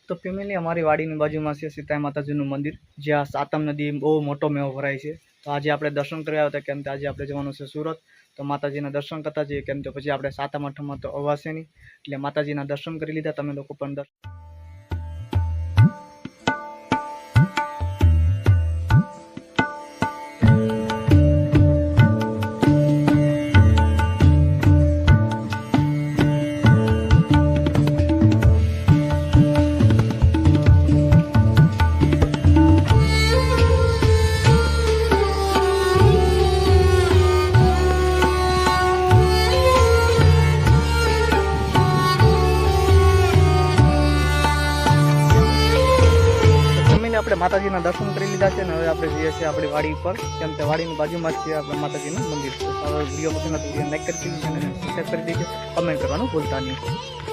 તો ફેમિલી અમારી વાડીની બાજુમાં છે સીતા માતાજીનું મંદિર, જ્યાં સાતમ નદી બહુ મોટો મેળો ભરાય છે. તો આજે આપણે દર્શન કરવા આવ્યા હતા, કેમ કે આજે આપણે જવાનું છે સુરત. તો માતાજીના દર્શન કરતા જઈએ, કેમ કે પછી આપણે સાતમ આઠમમાં તો અવાશે નહીં, એટલે માતાજીના દર્શન કરી લીધા. તમે લોકો પણ આપણે માતાજીના દર્શન કરી લીધા છે ને હવે આપણે જઈએ છીએ આપણી વાડી પર, કેમ કે વાડીની બાજુમાં જ છે આપણે માતાજીનું મંદિર. તો વિડીયો પસંદ હતો વિડીયો લાઈક કરી દીધી અને સબસ્ક્રાઈબ કરી દીધો, કમેન્ટ કરવાનું ભૂલતા નહીં.